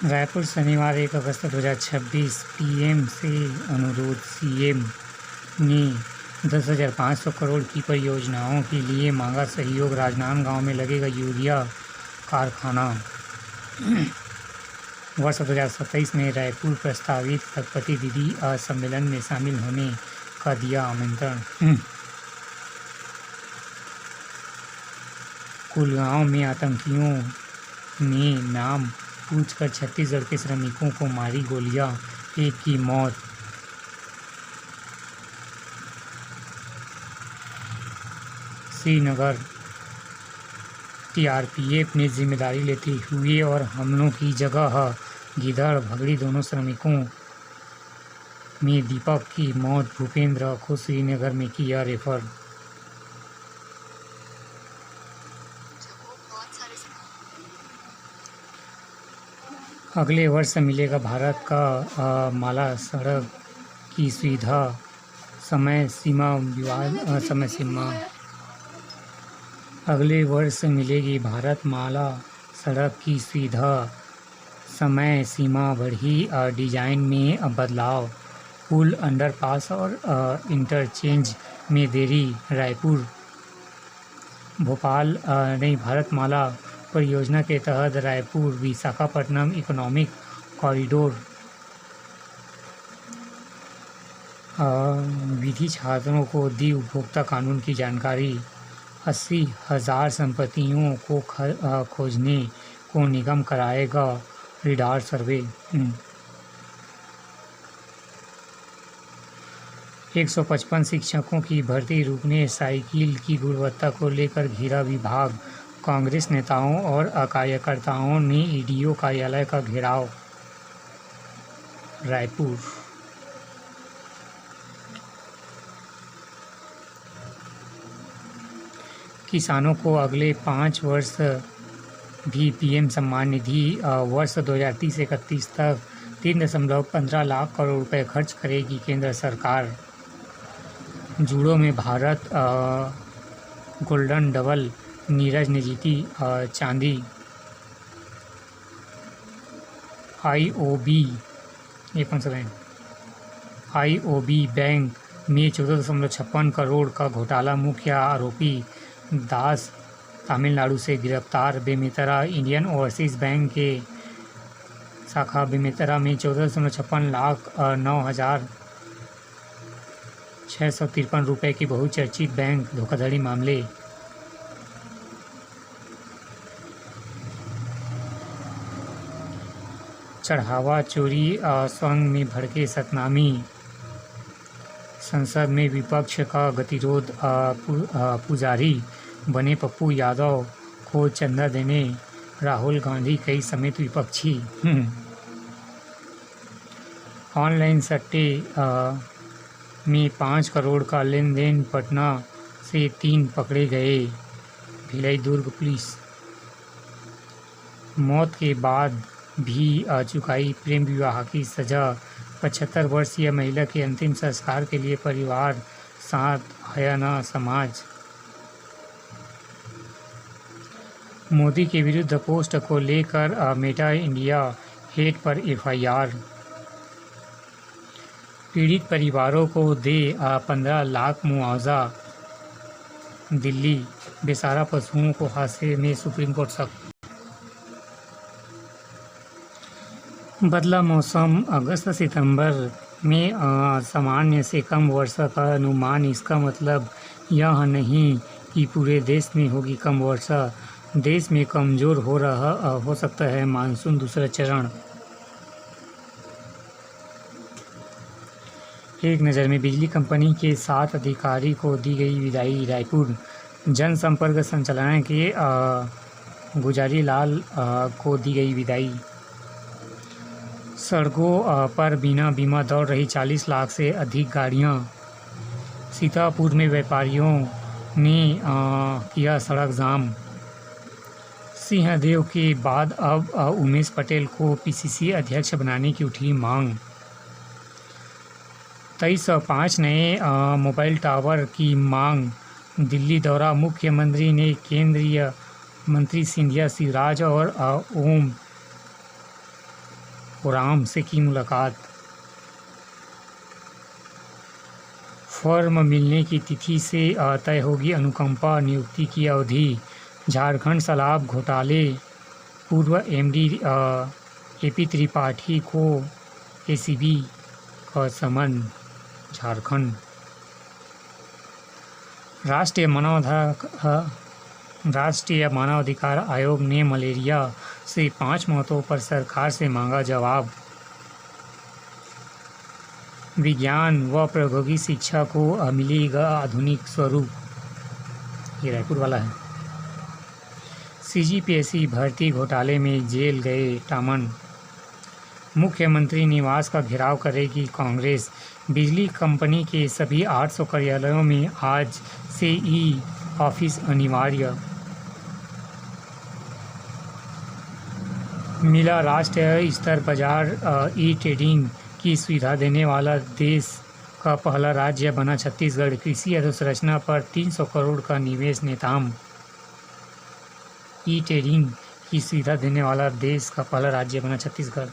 रायपुर, शनिवार 1 अगस्त 2026। पीएम से अनुरोध। सीएम ने 10,500 करोड़ की परियोजनाओं के लिए मांगा सहयोग। राजनांदगांव में लगेगा यूरिया कारखाना। वर्ष 2027 में रायपुर प्रस्तावित लखपति दीदी सम्मेलन में शामिल होने का दिया आमंत्रण। कुलगांव में आतंकियों ने नाम पूछकर छत्तीसगढ़ के श्रमिकों को मारी गोलियां, एक की मौत। श्रीनगर, टीआरपीएफ ने जिम्मेदारी लेते हुए और हमलों की जगह गिद्धड़ भगड़ी दोनों श्रमिकों में दीपक की मौत। भूपेंद्र को श्रीनगर में किया रेफर। अगले वर्ष मिलेगा भारत का माला सड़क की सुविधा। समय सीमा अगले वर्ष मिलेगी भारत माला सड़क की सुविधा। समय सीमा बढ़ी, डिजाइन में बदलाव। पुल, अंडरपास और इंटरचेंज में देरी। रायपुर भोपाल नई भारतमाला परियोजना के तहत रायपुर विशाखापट्टनम इकोनॉमिक कॉरिडोर। विधि छात्रों को दी उपभोक्ता कानून की जानकारी। 80,000 संपत्तियों को खोजने को निगम कराएगा रिडार सर्वे। 155 शिक्षकों की भर्ती रुकने। साइकिल की गुणवत्ता को लेकर घिरा विभाग। कांग्रेस नेताओं और कार्यकर्ताओं ने ईडीओ कार्यालय का घेराव। रायपुर किसानों को अगले 5 वर्ष भी पीएम सम्मान निधि। वर्ष 2030-31 तक 3.15 लाख करोड़ रुपए खर्च करेगी केंद्र सरकार। जूडो में भारत गोल्डन डबल, नीरज ने जीती चांदी। आईओबी बैंक में 14.56 करोड़ का घोटाला। मुख्य आरोपी दास तमिलनाडु से गिरफ्तार। बेमेतरा इंडियन ओवरसीज बैंक के शाखा बेमेतरा में 14.56 लाख 9,653 रुपये की बहुचर्चित बैंक धोखाधड़ी मामले। चढ़ावा चोरी संघ में भड़के सतनामी। संसद में विपक्ष का गतिरोध। पुजारी बने पप्पू यादव को चंदा देने राहुल गांधी कई समेत विपक्षी। ऑनलाइन सट्टे में 5 करोड़ का लेन देन। पटना से 3 पकड़े गए। भिलाई दुर्ग पुलिस। मौत के बाद भी चुकाई प्रेम विवाह की सजा। 75 वर्षीय महिला के अंतिम संस्कार के लिए परिवार साथ आया न समाज। मोदी के विरुद्ध पोस्ट को लेकर मेटा इंडिया हेट पर एफआईआर। पीड़ित परिवारों को दे 15 लाख मुआवजा। दिल्ली बेसहारा पशुओं को हादसे में सुप्रीम कोर्ट सख्त। बदला मौसम। अगस्त सितंबर में सामान्य से कम वर्षा का अनुमान। इसका मतलब यह नहीं कि पूरे देश में होगी कम वर्षा। देश में कमज़ोर हो सकता है मानसून दूसरा चरण। एक नज़र में बिजली कंपनी के 7 अधिकारी को दी गई विदाई। रायपुर जनसंपर्क संचालनालय के गुजारी लाल को दी गई विदाई। सड़कों पर बिना बीमा दौड़ रही 40 लाख से अधिक गाड़ियां। सीतापुर में व्यापारियों ने किया सड़क जाम। सिंहदेव के बाद अब उमेश पटेल को पीसीसी अध्यक्ष बनाने की उठी मांग। 2305 नए मोबाइल टावर की मांग। दिल्ली दौरा। मुख्यमंत्री ने केंद्रीय मंत्री सिंधिया, शिवराज और ओम ओराम से की मुलाकात। फॉर्म मिलने की तिथि से तय होगी अनुकंपा नियुक्ति की अवधि। झारखंड शराब घोटाले पूर्व एमडी एपी त्रिपाठी को एसीबी का समन। झारखंड राष्ट्रीय मानवाधिकार आयोग ने मलेरिया से 5 मौतों पर सरकार से मांगा जवाब। विज्ञान व प्रौद्योगिकी शिक्षा को मिलेगा आधुनिक स्वरूप। ये रायपुर वाला है। सीजीपीएससी भर्ती घोटाले में जेल गए टामन। मुख्यमंत्री निवास का घेराव करेगी कांग्रेस। बिजली कंपनी के सभी 800 कार्यालयों में आज से ई ऑफिस अनिवार्य। मिला राष्ट्रीय स्तर बाजार ई ट्रेडिंग की सुविधा देने वाला देश का पहला राज्य बना छत्तीसगढ़। कृषि अधोसंरचना पर 300 करोड़ का निवेश नेताम। ई ट्रेडिंग की सुविधा देने वाला देश का पहला राज्य बना छत्तीसगढ़।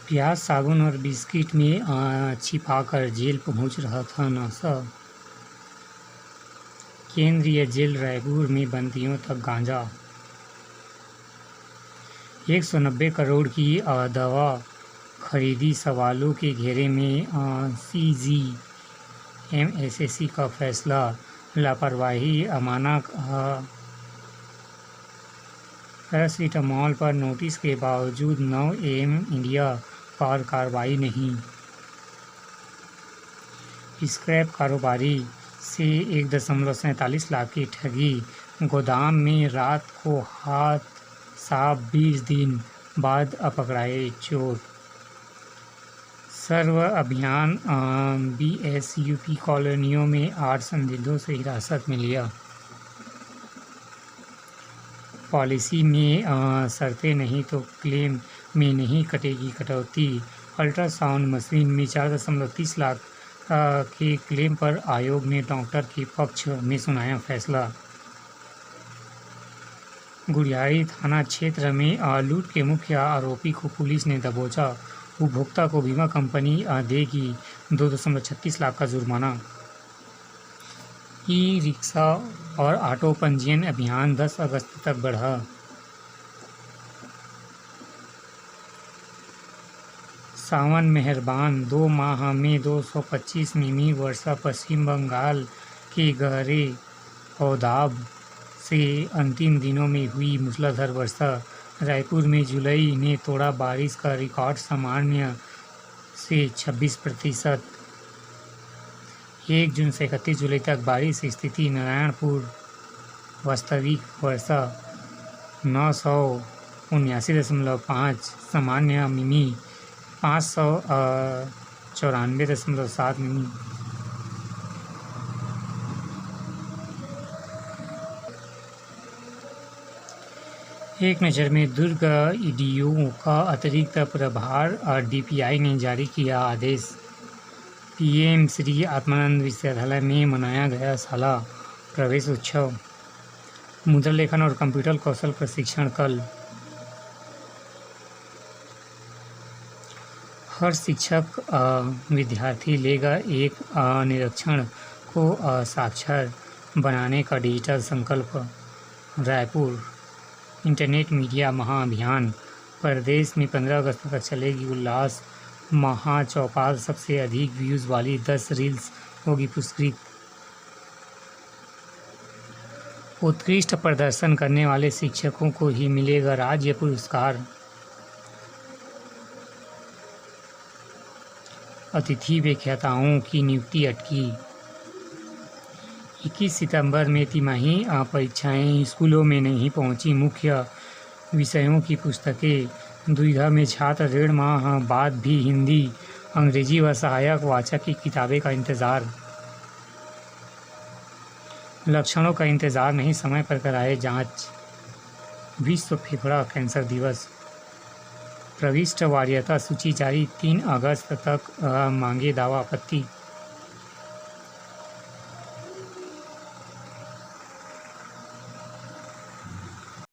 प्याज, साबुन और बिस्किट में छिपाकर जेल पहुंच रहा था नशा। केंद्रीय जेल रायपुर में बंदियों तक गांजा। 190 करोड़ की दवा खरीदी सवालों के घेरे में। सीजीएमएससी का फैसला। लापरवाही अमाना पैरासीटामोल पर नोटिस के बावजूद 9 AM इंडिया पर कार्रवाई नहीं। स्क्रैप कारोबारी से 1.47 लाख की ठगी। गोदाम में रात को हाथ साफ 20 दिन बाद पकड़ाए चोर। सर्व अभियान बीएसयूपी कॉलोनियों में 8 संदिग्धों से हिरासत में लिया। पॉलिसी में शर्तें नहीं तो क्लेम में नहीं कटेगी कटौती। अल्ट्रासाउंड मशीन में 4.30 लाख के क्लेम पर आयोग ने डॉक्टर के पक्ष में सुनाया फैसला। गुड़ियारी थाना क्षेत्र में लूट के मुख्य आरोपी को पुलिस ने दबोचा। उपभोक्ता को बीमा कंपनी देगी 2.36 लाख का जुर्माना। ई रिक्शा और ऑटो पंजीयन अभियान 10 अगस्त तक बढ़ा। सावन मेहरबान। 2 माह में 225 मिमी वर्षा। पश्चिम बंगाल के गहरे औदाब से अंतिम दिनों में हुई मूसलाधार वर्षा। रायपुर में जुलाई ने तोड़ा बारिश का रिकॉर्ड। सामान्य से 26%। 1 जून से 31 जुलाई तक बारिश स्थिति। नारायणपुर वास्तविक वर्षा 979.5 सामान्य मिमी। 594.7 मिमी। एक नज़र में दुर्ग ईडीओ का अतिरिक्त प्रभार। डीपीआई ने जारी किया आदेश। पीएम श्री आत्मानंद विश्वविद्यालय में मनाया गया शाला प्रवेश उत्सव। मुद्रा लेखन और कंप्यूटर कौशल प्रशिक्षण कल। हर शिक्षक विद्यार्थी लेगा एक निरीक्षण को साक्षर बनाने का डिजिटल संकल्प। रायपुर इंटरनेट मीडिया महाअभियान। प्रदेश में 15 अगस्त तक चलेगी उल्लास महाचौपाल। सबसे अधिक व्यूज़ वाली 10 रील्स होगी पुरस्कृत। उत्कृष्ट प्रदर्शन करने वाले शिक्षकों को ही मिलेगा राज्य पुरस्कार। अतिथि व्याख्याताओं की नियुक्ति अटकी। 21 सितंबर में तिमाही परीक्षाएं स्कूलों में नहीं पहुंची। मुख्य विषयों की पुस्तकें। दुविधा में छात्र 1.5 माह बाद भी हिंदी, अंग्रेजी व सहायक वाचक की किताबें का इंतज़ार। लक्षणों का इंतज़ार नहीं, समय पर कराए जांच। विश्व फेफड़ा कैंसर दिवस। प्रविष्ट वरीयता सूची जारी। 3 अगस्त तक मांगे दावा आपत्ति।